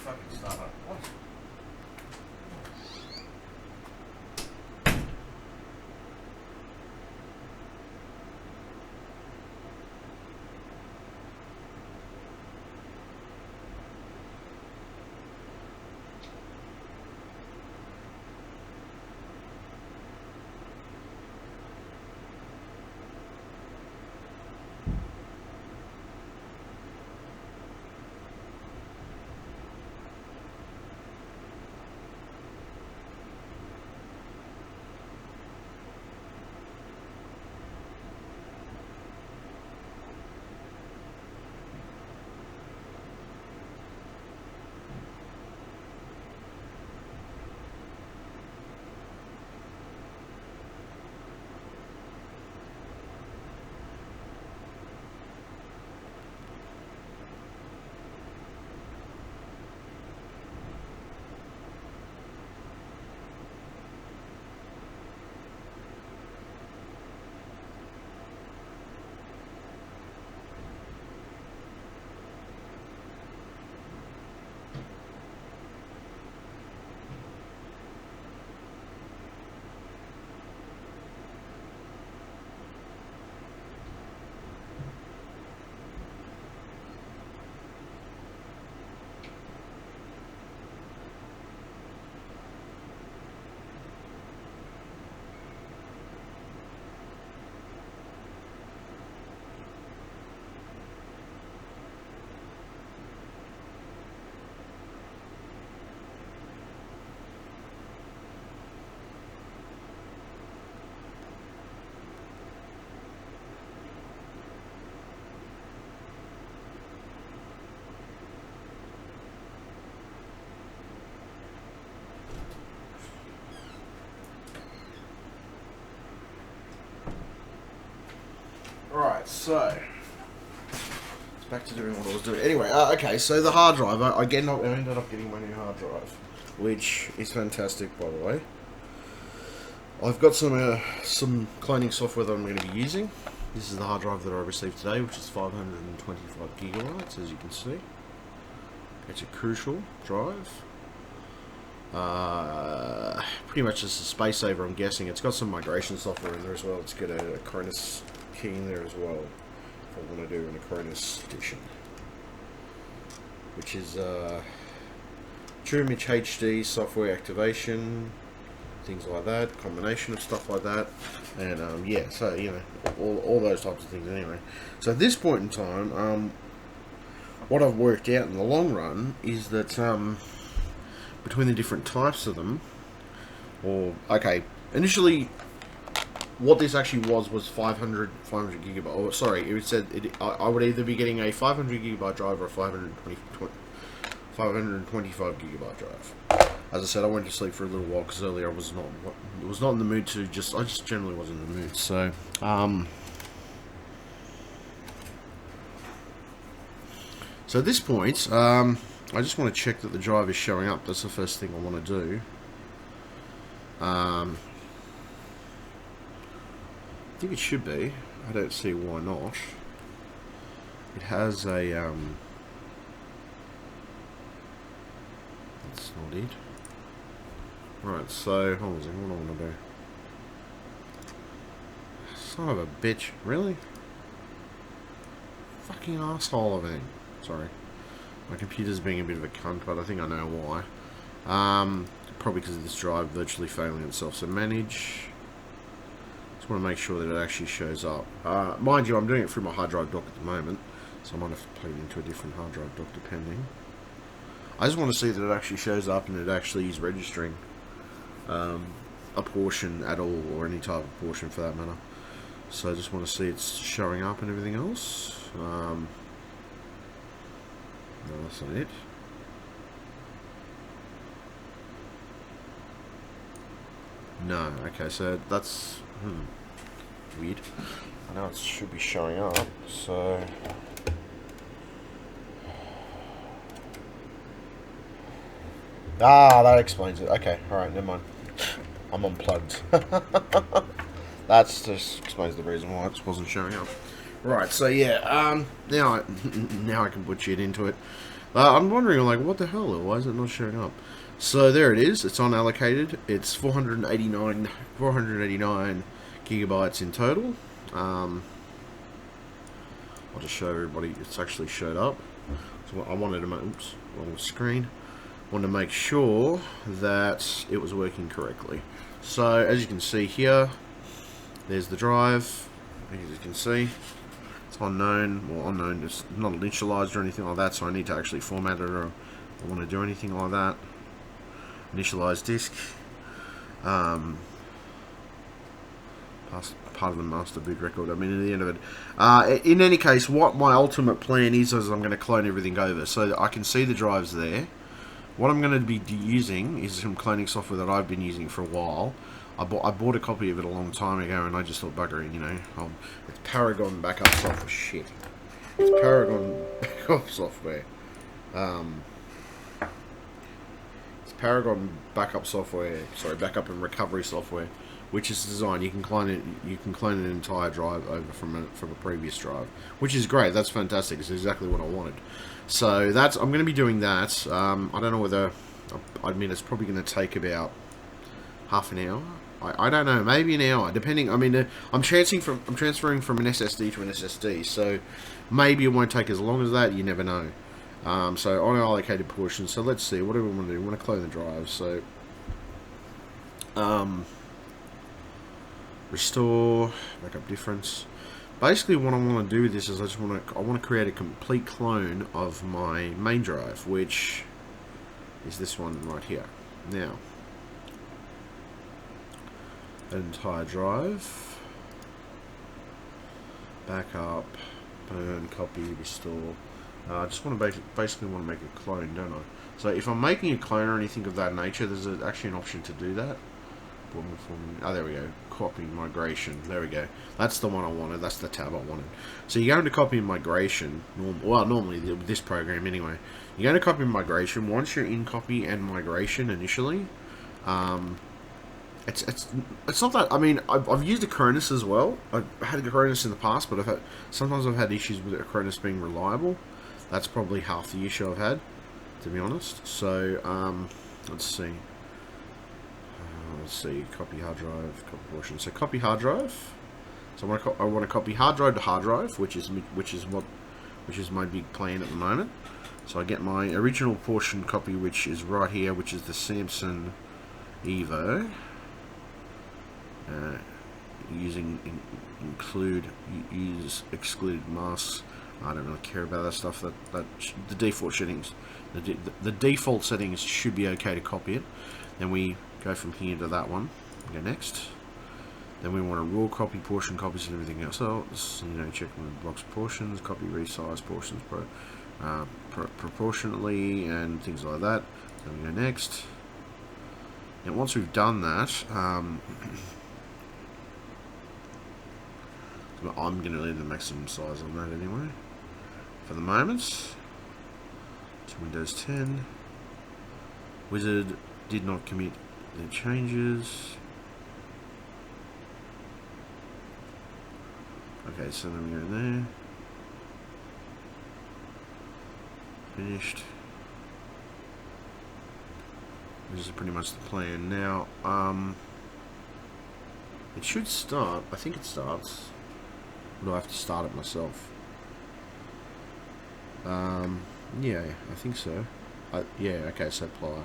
fucking start up. What? Alright, so it's back to doing what I was doing. Anyway, okay, so the hard drive, I ended up getting my new hard drive, which is fantastic, by the way. I've got some cloning software that I'm going to be using. This is the hard drive that I received today, which is 525 gigabytes, as you can see. It's a Crucial drive. Pretty much just a space saver, I'm guessing. It's got some migration software in there as well. It's got a Acronis key in there as well, if I want to do an Acronis edition, which is True Image HD software activation, things like that, combination of stuff like that, and yeah, so you know, all those types of things anyway. So at this point in time, what I've worked out in the long run is that between the different types of them, or okay, initially what this actually was 500 gigabyte. Oh, sorry, it said I would either be getting a 500 gigabyte drive or a 525 gigabyte drive. As I said, I went to sleep for a little while because earlier I was not in the mood to I just generally wasn't in the mood. So so at this point, I just want to check that the drive is showing up. That's the first thing I want to do. I think it should be. I don't see why not. It has a that's not it. Right, so hold on a second, what do I want to do? Son of a bitch, really? Fucking asshole of it. Sorry. My computer's being a bit of a cunt, but I think I know why. Probably because of this drive virtually failing itself. So manage. Just want to make sure that it actually shows up. Mind you, I'm doing it through my hard drive dock at the moment, so I might have to plug it into a different hard drive dock depending. I just want to see that it actually shows up and it actually is registering a portion at all, or any type of portion for that matter. So I just want to see it's showing up and everything else. No, that's not it. No, okay, so that's weird. I know it should be showing up, so that explains it. Okay, alright, never mind. I'm unplugged. That just explains the reason why it wasn't showing up. Right, so yeah, now I can put shit into it. I'm wondering, like, what the hell? Why is it not showing up? So there it is. It's unallocated. It's 489 gigabytes in total. I'll just show everybody. It's actually showed up. So I wanted to make, oops, wrong screen. Wanted to make sure that it was working correctly. So as you can see here, there's the drive. As you can see, it's unknown. Well, unknown. It's not initialized or anything like that. So I need to actually format it, or I want to do anything like that. Initialize disk. Part of the master boot record. I mean, at the end of it. In any case, what my ultimate plan is I'm going to clone everything over, so that I can see the drives there. What I'm going to be using is some cloning software that I've been using for a while. I bought a copy of it a long time ago, and I just thought, bugger it, you know. It's Paragon backup software. Shit. It's Paragon backup software. It's Paragon backup software. Sorry, backup and recovery software, which is designed. You can clone it. You can clone an entire drive over from a previous drive, which is great. That's fantastic. It's exactly what I wanted. So I'm going to be doing that. I don't know whether. I mean, it's probably going to take about half an hour. I don't know, maybe an hour, depending. I mean, I'm transferring from an SSD to an SSD, so maybe it won't take as long as that. You never know. So on allocated portions. So let's see. What do we want to do? We want to clone the drive. So restore backup difference. Basically, what I want to do with this is I want to create a complete clone of my main drive, which is this one right here. Now, that entire drive, backup, burn, copy, restore. I just want to basically want to make a clone, don't I? So if I'm making a clone or anything of that nature, there's actually an option to do that. Oh, there we go. Copy migration. There we go. That's the one I wanted. That's the tab I wanted. So you go into copy and migration. Normally with this program anyway. You go into copy and migration. Once you're in copy and migration initially, it's not that. I mean, I've used Acronis as well. I've had Acronis in the past, but sometimes I've had issues with Acronis being reliable. That's probably half the issue I've had, to be honest. So let's see. Let's see, copy hard drive, copy portion. So copy hard drive. So I want to copy hard drive to hard drive, which is my big plan at the moment. So I get my original portion copy, which is right here, which is the Samsung Evo. Using use excluded masks. I don't really care about that stuff. That the default settings, the default settings should be okay to copy it. Then we go from here to that one. Go next. Then we want to raw copy portion copies and everything else. So you know, check the blocks portions, copy resize portions proportionately and things like that. Then we go next. And once we've done that, I'm going to leave the maximum size on that anyway. For the moment, to Windows 10. Wizard did not commit their changes. Okay, so then we go there. Finished. This is pretty much the plan. Now, it should start. I think it starts. Or do I have to start it myself? Yeah, I think so. Yeah, okay, so apply.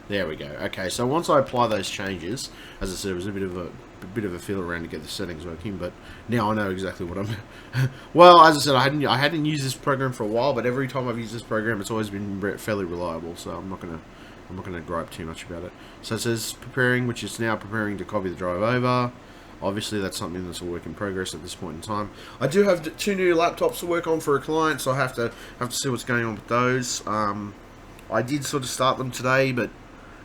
There we go. Okay, so once I apply those changes, as I said, it was a bit of a feel around to get the settings working, but now I know exactly what I'm. Well, as I said, I hadn't used this program for a while, but every time I've used this program, it's always been fairly reliable. So I'm not gonna gripe too much about it. So it says preparing, which is now preparing to copy the drive over. Obviously, that's something that's a work in progress at this point in time. I do have 2 new laptops to work on for a client, so I have to see what's going on with those. I did sort of start them today, but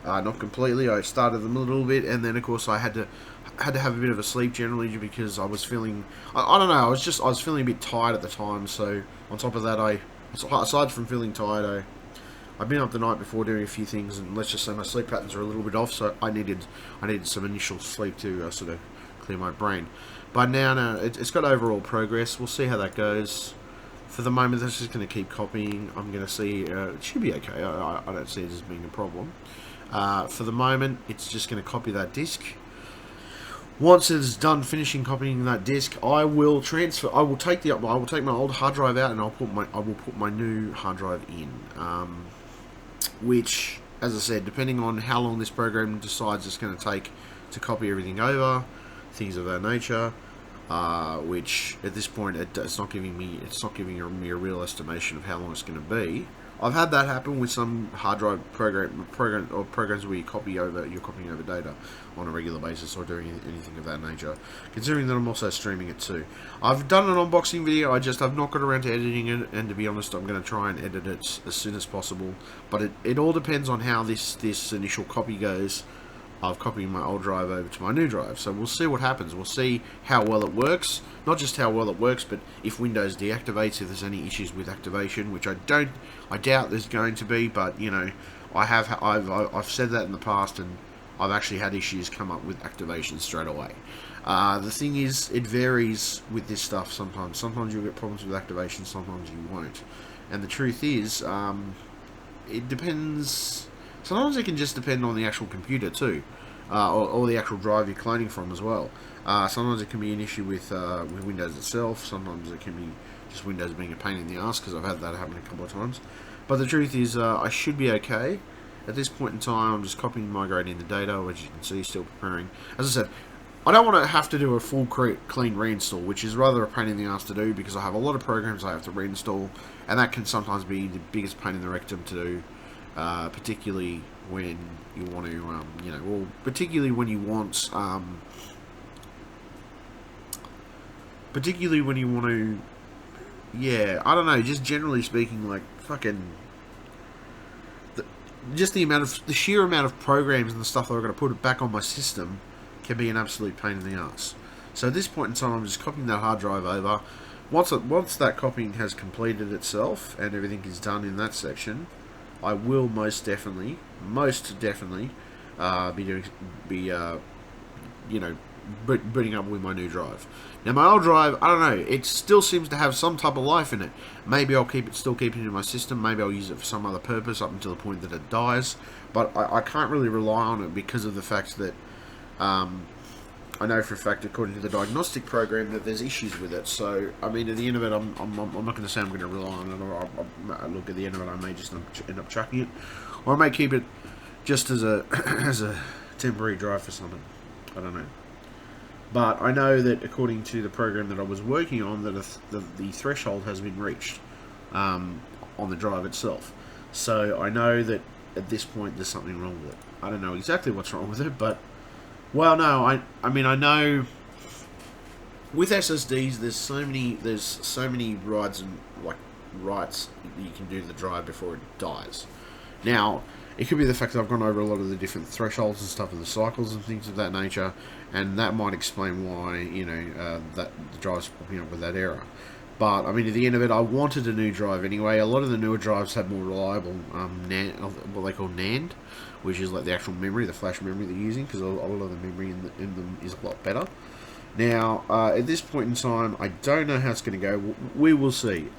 not completely. I started them a little bit, and then of course I had to have a bit of a sleep generally because I was feeling. I don't know. I was feeling a bit tired at the time. So on top of that, aside from feeling tired, I've been up the night before doing a few things, and let's just say my sleep patterns are a little bit off. So I needed some initial sleep to sort of clear my brain. But now, no, it's got overall progress. We'll see how that goes. For the moment, that's just going to keep copying. I'm going to see. It should be okay. I don't see it as being a problem. For the moment, it's just going to copy that disk. Once it's done finishing copying that disk, I will transfer. I will take my old hard drive out, and I will put my new hard drive in. Which, as I said, depending on how long this program decides it's going to take to copy everything over, things of that nature. Which at this point it's not giving me a real estimation of how long it's going to be. I've had that happen with some hard drive programs where you're copying over data on a regular basis or doing anything of that nature. Considering that I'm also streaming it too. I've done an unboxing video. I've not got around to editing it, and to be honest, I'm going to try and edit it as soon as possible. But it all depends on how this initial copy goes. Of copying my old drive over to my new drive. So we'll see what happens. We'll see how well it works. Not just how well it works, but if Windows deactivates, if there's any issues with activation, which I doubt there's going to be, but you know, I've said that in the past, and I've actually had issues come up with activation straight away. The thing is, it varies with this stuff sometimes. Sometimes you'll get problems with activation, sometimes you won't. And the truth is, it depends. Sometimes it can just depend on the actual computer too, or the actual drive you're cloning from as well. Sometimes it can be an issue with Windows itself. Sometimes it can be just Windows being a pain in the ass, because I've had that happen a couple of times. But the truth is, I should be okay. At this point in time, I'm just copying and migrating the data, which you can see, still preparing. As I said, I don't want to have to do a full clean reinstall, which is rather a pain in the ass to do, because I have a lot of programs I have to reinstall, and that can sometimes be the biggest pain in the rectum to do. Particularly when you want to, particularly when you want, I don't know, just generally speaking, like, fucking, the sheer amount of programs and the stuff that I've got to put back on my system can be an absolute pain in the ass. So at this point in time, I'm just copying that hard drive over. Once that copying has completed itself and everything is done in that section, I will most definitely booting up with my new drive. Now my old drive, I don't know, it still seems to have some type of life in it. Maybe I'll still keep it in my system. Maybe I'll use it for some other purpose up until the point that it dies. But I can't really rely on it because of the fact that I know for a fact, according to the diagnostic program, that there's issues with it. So, I mean, at the end of it, I'm not going to say I'm going to rely on it. Or look, at the end of it, I may just end up chucking it, or I may keep it just as a as a temporary drive for something. I don't know. But I know that according to the program that I was working on, that the threshold has been reached on the drive itself. So I know that at this point there's something wrong with it. I don't know exactly what's wrong with it, but well, no, I mean, I know with SSDs there's so many writes that you can do to the drive before it dies. Now, it could be the fact that I've gone over a lot of the different thresholds and stuff and the cycles and things of that nature, and that might explain why, that the drive's popping up with that error. But, I mean, at the end of it, I wanted a new drive anyway. A lot of the newer drives have more reliable, what they call NAND, which is like the actual memory, the flash memory they're using, because a lot of the memory in them is a lot better. Now, at this point in time, I don't know how it's going to go. We will see.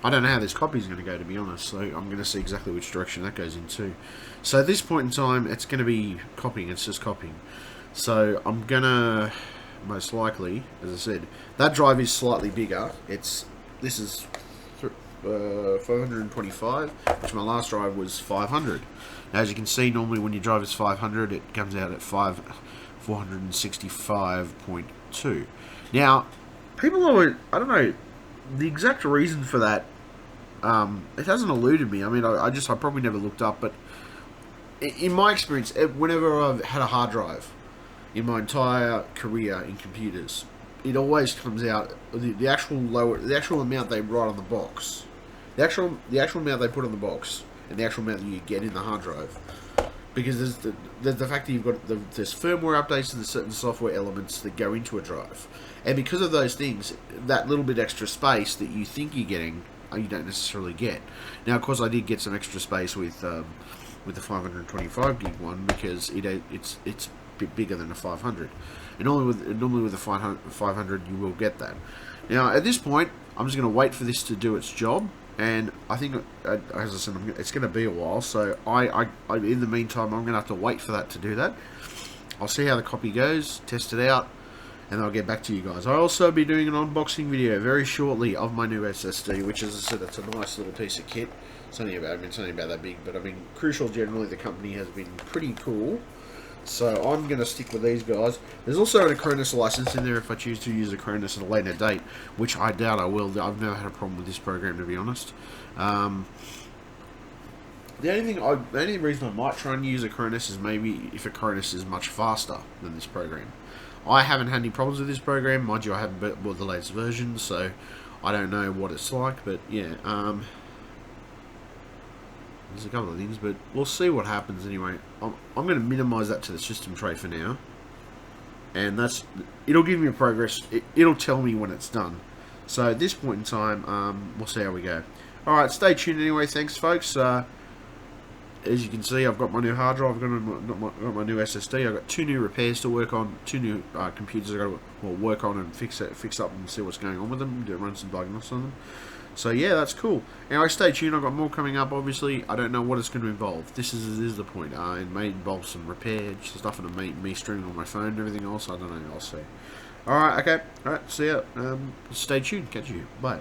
I don't know how this copy is going to go, to be honest, so I'm going to see exactly which direction that goes into. So at this point in time, it's going to be copying. It's just copying. So I'm going to, most likely, as I said, that drive is slightly bigger. This is 525, which my last drive was 500. Now, as you can see, normally when your drive is 500, it comes out at 465.2. Now, people are, I don't know, the exact reason for that, it hasn't eluded me. I mean, I probably never looked up, but in my experience, whenever I've had a hard drive in my entire career in computers, it always comes out the actual amount they write on the box, the actual amount they put on the box, and the actual amount that you get in the hard drive. Because there's the fact that you've got there's firmware updates and there's certain software elements that go into a drive, and because of those things, that little bit extra space that you think you're getting, you don't necessarily get. Now, of course, I did get some extra space with the 525 gig one, because it's bit bigger than a 500. And normally with a 500 you will get that. Now at this point, I'm just going to wait for this to do its job, and I think, as I said, it's going to be a while. So I in the meantime, I'm going to have to wait for that to do that. I'll see how the copy goes, test it out, and I'll get back to you guys. I'll also be doing an unboxing video very shortly of my new SSD, which, as I said, it's a nice little piece of kit. It's only about that big, but I mean, Crucial generally, the company has been pretty cool. So I'm going to stick with these guys. There's also an Acronis license in there if I choose to use Acronis at a later date, which I doubt I will. I've never had a problem with this program, to be honest. The only reason I might try and use Acronis is maybe if Acronis is much faster than this program. I haven't had any problems with this program. Mind you, I haven't bought the latest version, so I don't know what it's like. But yeah, there's a couple of things, but we'll see what happens anyway. I'm going to minimize that to the system tray for now, and it'll give me a progress. It'll tell me when it's done. So at this point in time, we'll see how we go. Alright, stay tuned anyway. Thanks, folks. As you can see, I've got my new hard drive, I've got my new SSD, I've got 2 new repairs to work on, 2 new computers I've got to work on and fix up and see what's going on with them, run some diagnostics on them. So yeah, that's cool. Anyway, stay tuned, I've got more coming up, obviously. I don't know what it's going to involve. This is the point. It may involve some repair, stuff and me streaming on my phone and everything else. I don't know, I'll see. Alright, okay. Alright, see ya. Stay tuned, catch you. Bye.